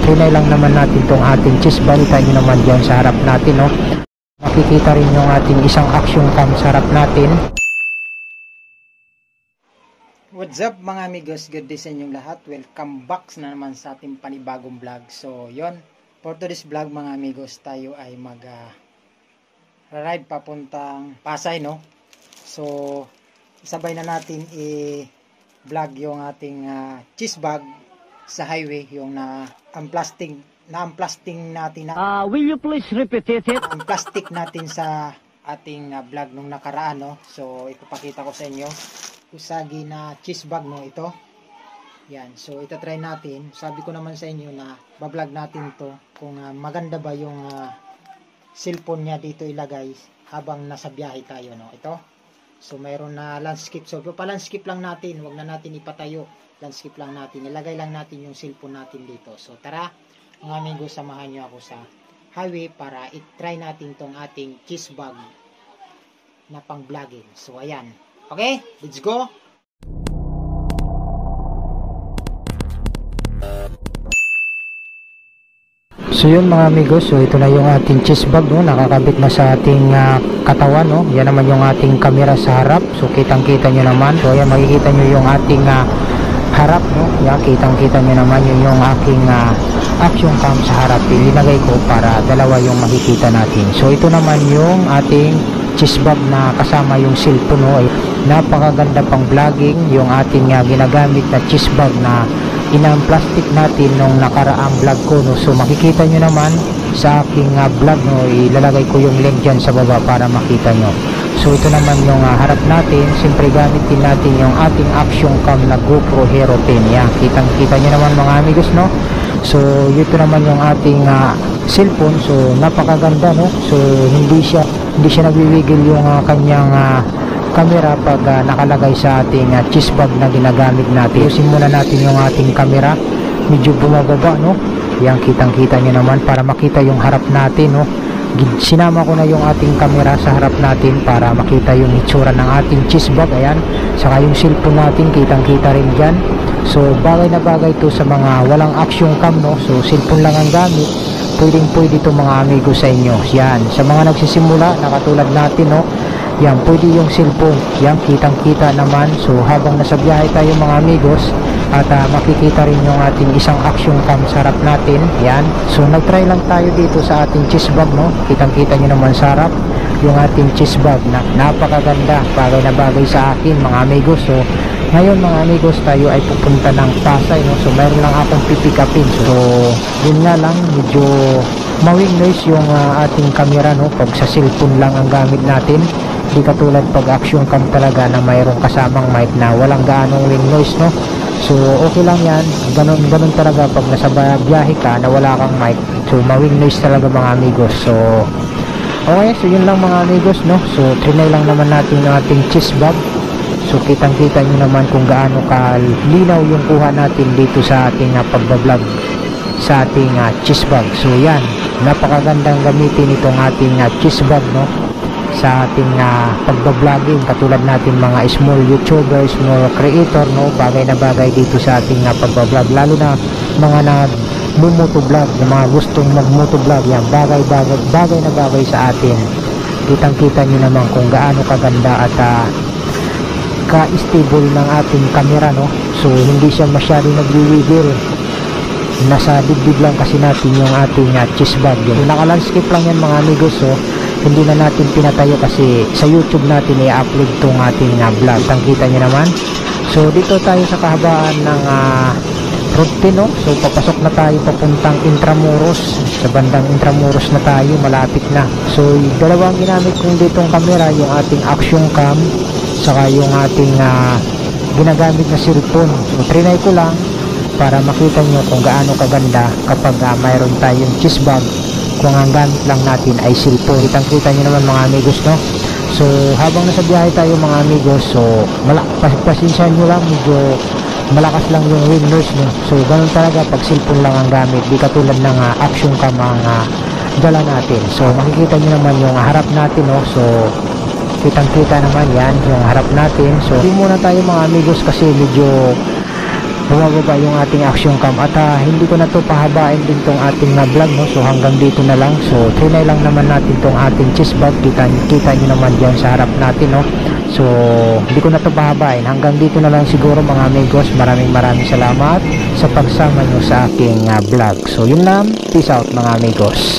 trinay lang naman natin tong ating chest bag. Kita nyo naman dyan sa harap natin, no? Makikita rin yung ating isang action cam sa harap natin. What's up mga amigos, good day sa inyong lahat. Welcome back na naman sa ating panibagong vlog. So yon, for today's vlog mga amigos, tayo ay mag ride papuntang Pasay, no? So isabay na natin i-vlog yung ating cheese bag sa highway, yung na-unplasting natin will you please repeat it? Ang plastic natin sa ating vlog nung nakaraan, no? So ipapakita ko sa inyo usagi na cheese bag, no, ito. Yan, so ito try natin. Sabi ko naman sa inyo na bablog natin to kung maganda ba yung cellphone niya dito ilagay habang nasa biyahe tayo, no. Ito, so mayroon na landscape, so pa-landscape lang natin, wag na natin ipatayo, landscape lang natin, ilagay lang natin yung cellphone natin dito. So tara mga amigos, samahan nyo ako sa highway para i-try natin tong ating cheese bag na pang vlogging. So ayan, okay, let's go. So yun mga amigos, so ito na yung ating cheese bag, no? Nakakabit na sa ating katawan, no? Yan naman yung ating camera sa harap. So kitang kita nyo naman. So ayan, makikita nyo yung ating harap, no? Yan, kitang kita nyo naman yung aking action cam sa harap. Ilinagay ko para dalawa yung makikita natin. So ito naman yung ating cheese bag na kasama yung cellphone, no? Napakaganda pang vlogging yung ating ginagamit na cheese bag na plastic natin nung nakaraang vlog ko, no? So makikita nyo naman sa aking vlog, no? Ilalagay ko yung link dyan sa baba para makita nyo. So ito naman yung harap natin. Siyempre gamitin natin yung ating action cam na GoPro Hero 10. Yan, kitang kita nyo naman mga amigos, no? So ito naman yung ating cellphone. So napakaganda, no? So hindi siya nagwiwigil yung kanyang camera pag nakalagay sa ating cheese bag na ginagamit natin. Usin muna natin yung ating camera, medyo bumababa, no? Yan, kitang kita nyo naman para makita yung harap natin, no? Sinama ko na yung ating camera sa harap natin para makita yung itsura ng ating cheese bag. Ayan, saka yung cellphone natin kitang kita rin dyan. So bagay na bagay to sa mga walang action cam, no? So cellphone lang ang gamit, pwede ito mga amigo sa inyo. Yan, sa mga nagsisimula na katulad natin, no? Yan, pwede yung cellphone. Yan, kitang kita naman. So habang nasa biyahe tayo mga amigos, at makikita rin yung ating isang action cam sa harap natin. Yan, so nagtry lang tayo dito sa ating cheese bag, no? Kitang kita nyo naman sa harap yung ating cheese bag na napakaganda, bagay na bagay sa akin mga amigos. So ngayon mga amigos, tayo ay pupunta ng Pasay, no? So mayroon lang akong pipick upin. So yun nga lang, medyo mawing noise yung ating camera, no? Pag sa cellphone lang ang gamit natin, di katulad pag action cam talaga na mayroong kasamang mic na walang gaanong wing noise, no? So okay lang yan, ganun talaga pag nasa biyahe ka na wala kang mic. So mawing noise talaga mga amigos. So okay, so yun lang mga amigos, no? So trinay lang naman natin yung ating cheese bag. So kitang kita nyo naman kung gaano kalinaw yung kuha natin dito sa ating pagbablog sa ating cheese bag. So yan, napakagandang gamitin itong ating cheese bag, no? Sa ating pagbabloging, katulad natin mga small YouTubers, small creator, no? Bagay na bagay dito sa ating pagbablog, lalo na mga nag-motovlog, na mga gustong mag-motovlog. Yan, bagay na bagay sa atin. Kitang kita nyo naman kung gaano kaganda at ka-stable ng ating camera, no? So hindi siya masyadong nagwiwigil, nasa dibdib lang kasi natin yung ating cheese bag. Yung naka-landscape lang yan mga amigos. So hindi na natin pinatayo kasi sa YouTube natin i-upload tong ating vlog. Kitang kita nyo naman. So dito tayo sa kahabaan ng road 10, no? So papasok na tayo papuntang Intramuros. Sa bandang Intramuros na tayo, malapit na. So dalawang ginamit kong ditong camera, yung ating action cam saka yung ating ginagamit na cellphone. So trinay ko lang para makita nyo kung gaano kaganda kapag mayroon tayong cheese bag kung ang gamit lang natin ay cellphone. Kitang kita nyo naman mga amigos, no? So habang nasa biyahe tayo mga amigos, so pasensyahan nyo lang, medyo malakas lang yung wind noise, no? So ganun talaga pag cellphone lang ang gamit, di katulad ng action cam ang dala natin. So makikita nyo naman yung harap natin, no? So kitang kita naman yan yung harap natin. So di muna tayo mga amigos kasi medyo bumababa yung ating action cam at hindi ko na to pahabain din tong ating vlog, no. So hanggang dito na lang. So trinay lang naman natin tong ating chest bag. Kita nyo naman dyan sa harap natin, no. So hindi ko na to pahabain. Hanggang dito na lang siguro mga amigos. Maraming salamat sa pagsama nyo sa aking vlog. So yun lang, peace out mga amigos.